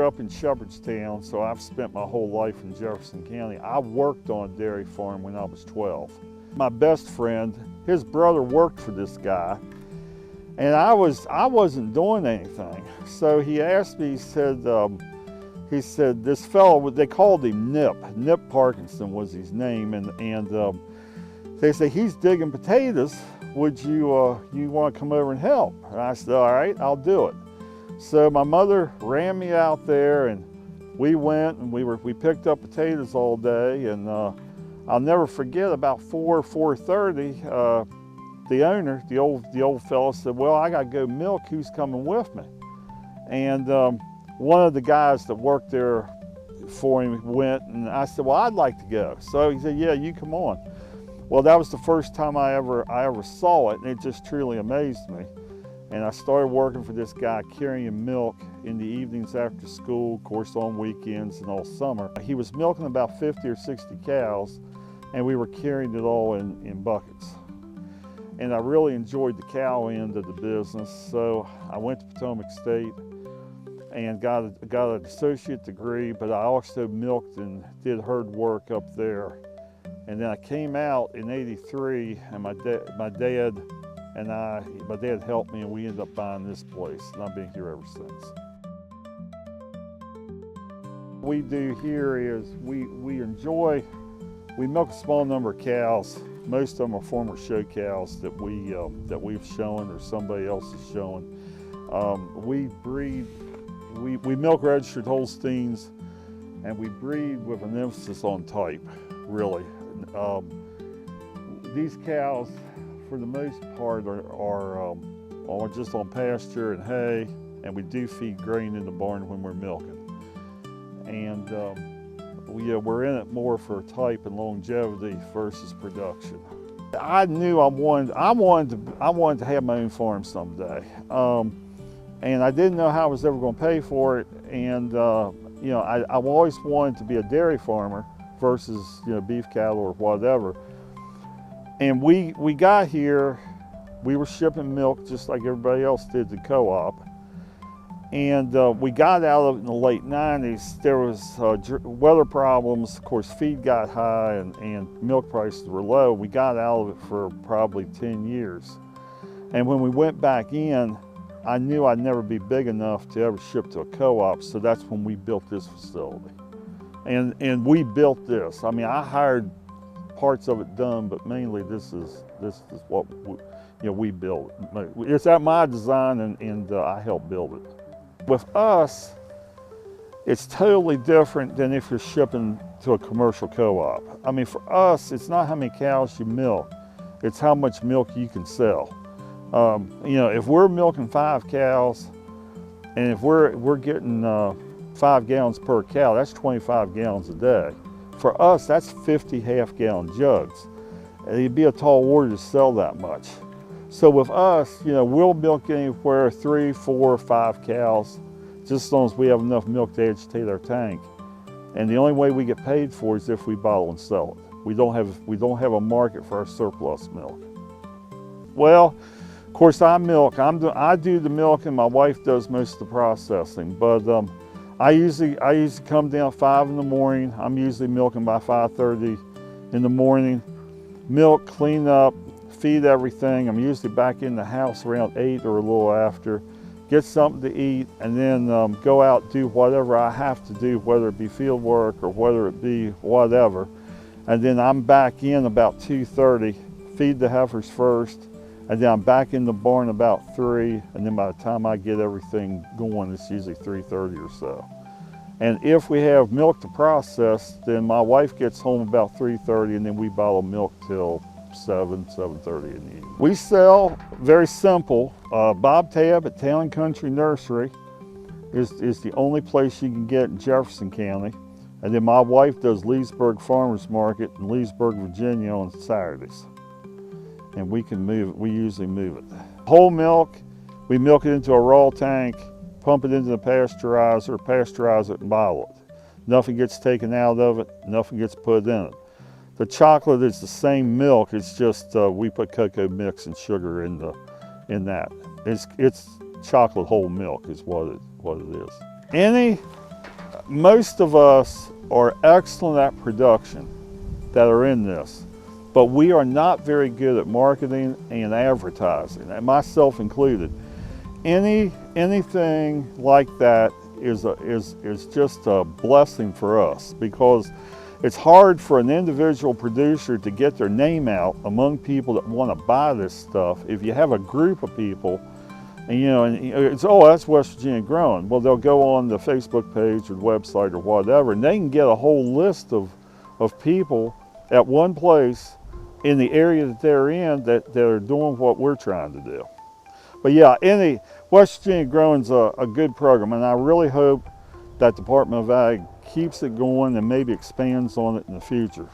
grew up in Shepherdstown, so I've spent my whole life in Jefferson County. I worked on a dairy farm when I was 12. My best friend, his brother worked for this guy, and I wasn't doing anything. So he asked me, he said this fellow, they called him Nip Parkinson was his name, and they said, he's digging potatoes. Would you want to come over and help? And I said, all right, I'll do it. So my mother ran me out there, and we went and we picked up potatoes all day. And I'll never forget, about 4:30, the owner, the old fellow, said, well, I got to go milk. Who's coming with me? And one of the guys that worked there for him went, and I said, well, I'd like to go. So he said, yeah, you come on. Well, that was the first time I ever saw it, and it just truly amazed me. And I started working for this guy carrying milk in the evenings after school, of course on weekends and all summer. He was milking about 50 or 60 cows, and we were carrying it all in buckets. And I really enjoyed the cow end of the business, so I went to Potomac State and got an associate degree, but I also milked and did herd work up there. And then I came out in '83, and my dad helped me, and we ended up buying this place, and I've been here ever since. What we do here is we milk a small number of cows. Most of them are former show cows that we've shown or somebody else is showing. We milk registered Holsteins, and we breed with an emphasis on type, really. These cows, for the most part, are just on pasture and hay, and we do feed grain in the barn when we're milking. And we're in it more for type and longevity versus production. I knew I wanted to have my own farm someday, and I didn't know how I was ever going to pay for it. And I've always wanted to be a dairy farmer versus beef cattle or whatever. And we got here, we were shipping milk just like everybody else did to co-op. And we got out of it in the late 90s. There was weather problems, of course feed got high and milk prices were low. We got out of it for probably 10 years. And when we went back in, I knew I'd never be big enough to ever ship to a co-op, so that's when we built this facility. And we built this. I mean, I hired parts of it done, but mainly this is what we built. It's at my design, and I helped build it. With us, it's totally different than if you're shipping to a commercial co-op. I mean, for us, it's not how many cows you milk, it's how much milk you can sell. If we're milking 5 cows, and if we're getting 5 gallons per cow, that's 25 gallons a day. For us, that's 50 half-gallon jugs. And it'd be a tall order to sell that much. So with us, we'll milk anywhere 3, 4, 5 cows, just as long as we have enough milk to agitate our tank. And the only way we get paid for it is if we bottle and sell it. We don't have a market for our surplus milk. Well, of course, I milk. I do the milk, and my wife does most of the processing. But I usually come down at 5 in the morning. I'm usually milking by 5:30 in the morning. Milk, clean up, feed everything. I'm usually back in the house around 8 or a little after. Get something to eat, and then go out and do whatever I have to do, whether it be field work or whether it be whatever. And then I'm back in about 2:30, feed the heifers first, and then I'm back in the barn about 3, and then by the time I get everything going, it's usually 3:30 or so. And if we have milk to process, then my wife gets home about 3:30, and then we bottle milk till 7:30 in the evening. We sell, very simple, Bob Tabb at Town and Country Nursery is the only place you can get in Jefferson County. And then my wife does Leesburg Farmers Market in Leesburg, Virginia on Saturdays. And we usually move it. Whole milk, we milk it into a raw tank, pump it into the pasteurizer, pasteurize it and bottle it. Nothing gets taken out of it, nothing gets put in it. The chocolate is the same milk, it's just we put cocoa mix and sugar in that. It's chocolate whole milk is what it is. most of us are excellent at production that are in this, but we are not very good at marketing and advertising, and myself included. Anything like that is just a blessing for us, because it's hard for an individual producer to get their name out among people that want to buy this stuff. If you have a group of people, and it's, oh, that's West Virginia grown. Well, they'll go on the Facebook page or the website or whatever, and they can get a whole list of people at one place in the area that they're in that are doing what we're trying to do. But yeah, West Virginia Growing's a good program, and I really hope that Department of Ag keeps it going and maybe expands on it in the future.